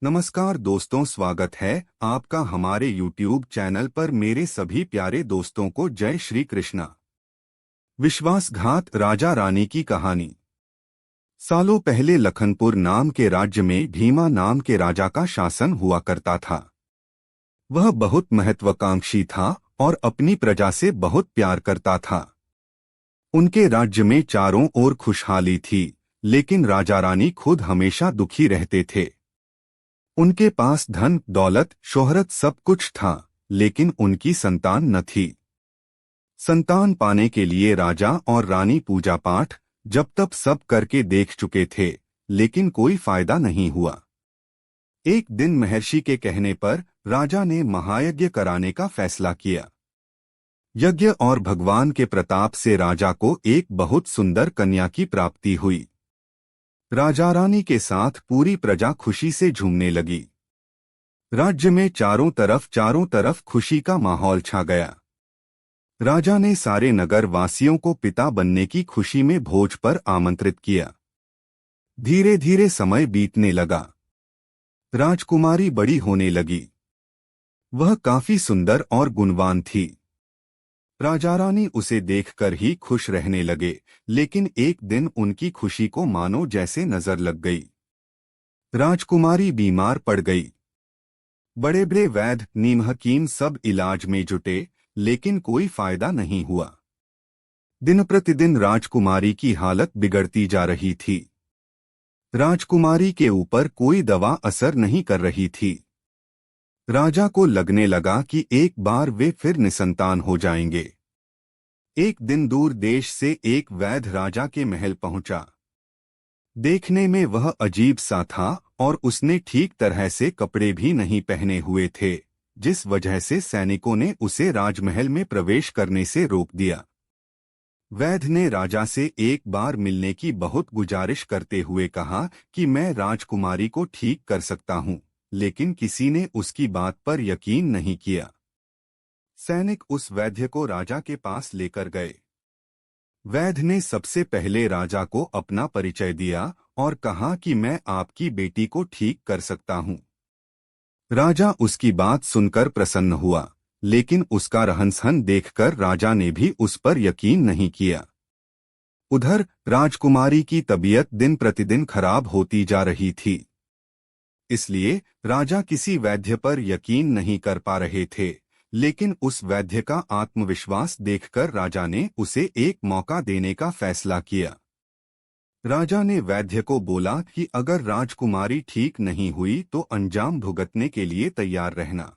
नमस्कार दोस्तों, स्वागत है आपका हमारे YouTube चैनल पर। मेरे सभी प्यारे दोस्तों को जय श्री कृष्णा। विश्वासघात राजा रानी की कहानी। सालों पहले लखनपुर नाम के राज्य में भीमा नाम के राजा का शासन हुआ करता था। वह बहुत महत्वाकांक्षी था और अपनी प्रजा से बहुत प्यार करता था। उनके राज्य में चारों ओर खुशहाली थी, लेकिन राजा रानी खुद हमेशा दुखी रहते थे। उनके पास धन, दौलत, शोहरत सब कुछ था, लेकिन उनकी संतान न थी। संतान पाने के लिए राजा और रानी पूजा पाठ जब तब सब करके देख चुके थे, लेकिन कोई फायदा नहीं हुआ। एक दिन महर्षि के कहने पर राजा ने महायज्ञ कराने का फैसला किया। यज्ञ और भगवान के प्रताप से राजा को एक बहुत सुंदर कन्या की प्राप्ति हुई। राजा रानी के साथ पूरी प्रजा खुशी से झूमने लगी। राज्य में चारों तरफ खुशी का माहौल छा गया। राजा ने सारे नगर वासियों को पिता बनने की खुशी में भोज पर आमंत्रित किया। धीरे धीरे समय बीतने लगा। राजकुमारी बड़ी होने लगी। वह काफी सुंदर और गुणवान थी। राजा रानी उसे देखकर ही खुश रहने लगे, लेकिन एक दिन उनकी खुशी को मानो जैसे नजर लग गई। राजकुमारी बीमार पड़ गई। बड़े बड़े वैद्य, नीम हकीम सब इलाज में जुटे, लेकिन कोई फायदा नहीं हुआ। दिन प्रतिदिन राजकुमारी की हालत बिगड़ती जा रही थी। राजकुमारी के ऊपर कोई दवा असर नहीं कर रही थी। राजा को लगने लगा कि एक बार वे फिर निसंतान हो जाएंगे। एक दिन दूर देश से एक वैद्य राजा के महल पहुंचा। देखने में वह अजीब सा था और उसने ठीक तरह से कपड़े भी नहीं पहने हुए थे, जिस वजह से सैनिकों ने उसे राजमहल में प्रवेश करने से रोक दिया। वैद्य ने राजा से एक बार मिलने की बहुत गुजारिश करते हुए कहा कि मैं राजकुमारी को ठीक कर सकता हूं, लेकिन किसी ने उसकी बात पर यकीन नहीं किया। सैनिक उस वैद्य को राजा के पास लेकर गए। वैद्य ने सबसे पहले राजा को अपना परिचय दिया और कहा कि मैं आपकी बेटी को ठीक कर सकता हूं। राजा उसकी बात सुनकर प्रसन्न हुआ, लेकिन उसका रहन-सहन देखकर राजा ने भी उस पर यकीन नहीं किया। उधर राजकुमारी की तबीयत दिन प्रतिदिन खराब होती जा रही थी। इसलिए राजा किसी वैद्य पर यकीन नहीं कर पा रहे थे, लेकिन उस वैद्य का आत्मविश्वास देखकर राजा ने उसे एक मौका देने का फैसला किया। राजा ने वैद्य को बोला कि अगर राजकुमारी ठीक नहीं हुई तो अंजाम भुगतने के लिए तैयार रहना।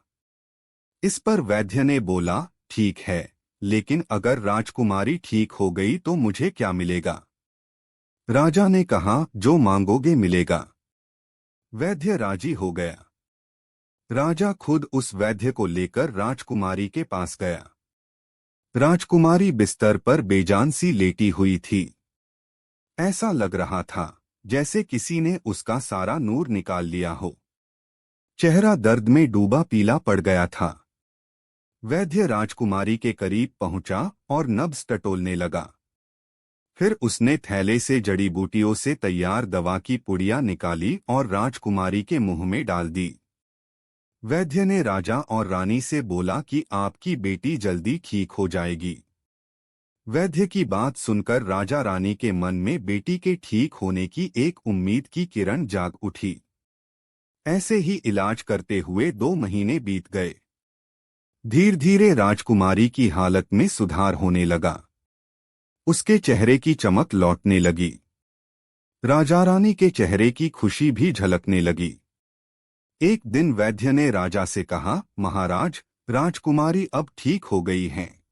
इस पर वैद्य ने बोला, ठीक है, लेकिन अगर राजकुमारी ठीक हो गई तो मुझे क्या मिलेगा? राजा ने कहा, जो मांगोगे मिलेगा। वैद्य राजी हो गया। राजा खुद उस वैद्य को लेकर राजकुमारी के पास गया। राजकुमारी बिस्तर पर बेजान सी लेटी हुई थी। ऐसा लग रहा था जैसे किसी ने उसका सारा नूर निकाल लिया हो। चेहरा दर्द में डूबा पीला पड़ गया था। वैद्य राजकुमारी के करीब पहुंचा और नब्ज टटोलने लगा। फिर उसने थैले से जड़ी बूटियों से तैयार दवा की पुड़िया निकाली और राजकुमारी के मुंह में डाल दी। वैद्य ने राजा और रानी से बोला कि आपकी बेटी जल्दी ठीक हो जाएगी। वैद्य की बात सुनकर राजा रानी के मन में बेटी के ठीक होने की एक उम्मीद की किरण जाग उठी। ऐसे ही इलाज करते हुए 2 महीने बीत गए। धीरे धीरे राजकुमारी की हालत में सुधार होने लगा। उसके चेहरे की चमक लौटने लगी। राजा रानी के चेहरे की खुशी भी झलकने लगी। एक दिन वैद्य ने राजा से कहा, महाराज, राजकुमारी अब ठीक हो गई हैं।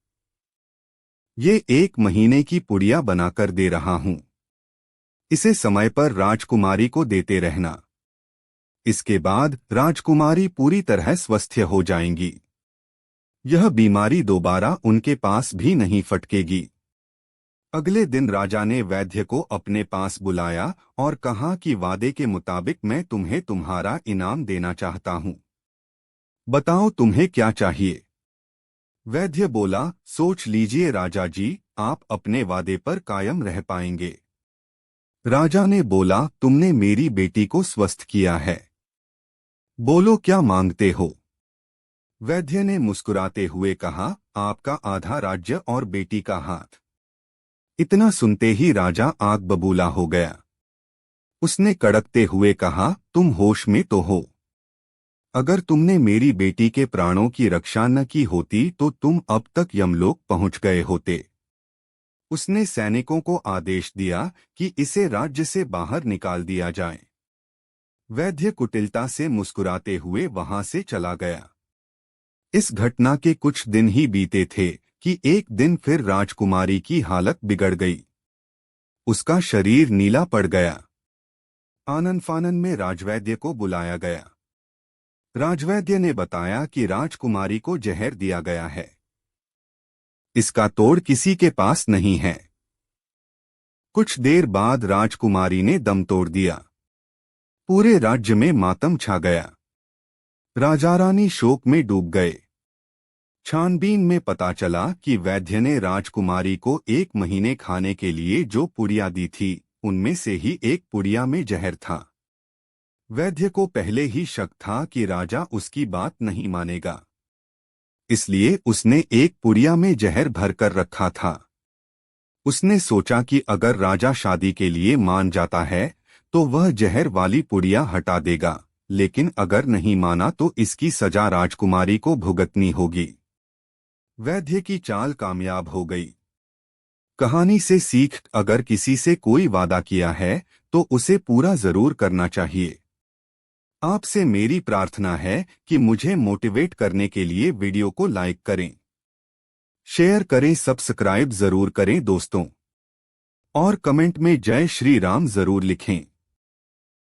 ये 1 महीने की पुड़िया बनाकर दे रहा हूं। इसे समय पर राजकुमारी को देते रहना। इसके बाद राजकुमारी पूरी तरह स्वस्थ हो जाएंगी। यह बीमारी दोबारा उनके पास भी नहीं फटकेगी। अगले दिन राजा ने वैद्य को अपने पास बुलाया और कहा कि वादे के मुताबिक मैं तुम्हें तुम्हारा इनाम देना चाहता हूं। बताओ तुम्हें क्या चाहिए? वैद्य बोला, सोच लीजिए राजा जी, आप अपने वादे पर कायम रह पाएंगे। राजा ने बोला, तुमने मेरी बेटी को स्वस्थ किया है। बोलो क्या मांगते हो? वैद्य ने मुस्कुराते हुए कहा, आपका आधा राज्य और बेटी का हाथ। इतना सुनते ही राजा आग बबूला हो गया। उसने कड़कते हुए कहा, तुम होश में तो हो? अगर तुमने मेरी बेटी के प्राणों की रक्षा न की होती तो तुम अब तक यमलोक पहुंच गए होते। उसने सैनिकों को आदेश दिया कि इसे राज्य से बाहर निकाल दिया जाए। वैद्य कुटिलता से मुस्कुराते हुए वहां से चला गया। इस घटना के कुछ दिन ही बीते थे कि एक दिन फिर राजकुमारी की हालत बिगड़ गई। उसका शरीर नीला पड़ गया। आनन फानन में राजवैद्य को बुलाया गया। राजवैद्य ने बताया कि राजकुमारी को जहर दिया गया है। इसका तोड़ किसी के पास नहीं है। कुछ देर बाद राजकुमारी ने दम तोड़ दिया। पूरे राज्य में मातम छा गया। राजा रानी शोक में डूब गए। छानबीन में पता चला कि वैद्य ने राजकुमारी को 1 महीने खाने के लिए जो पुड़िया दी थी, उनमें से ही एक पुड़िया में जहर था। वैद्य को पहले ही शक था कि राजा उसकी बात नहीं मानेगा, इसलिए उसने एक पुड़िया में जहर भरकर रखा था। उसने सोचा कि अगर राजा शादी के लिए मान जाता है तो वह जहर वाली पुड़िया हटा देगा, लेकिन अगर नहीं माना तो इसकी सजा राजकुमारी को भुगतनी होगी। वैद्य की चाल कामयाब हो गई। कहानी से सीख, अगर किसी से कोई वादा किया है तो उसे पूरा जरूर करना चाहिए। आपसे मेरी प्रार्थना है कि मुझे मोटिवेट करने के लिए वीडियो को लाइक करें, शेयर करें, सब्सक्राइब जरूर करें दोस्तों, और कमेंट में जय श्री राम जरूर लिखें।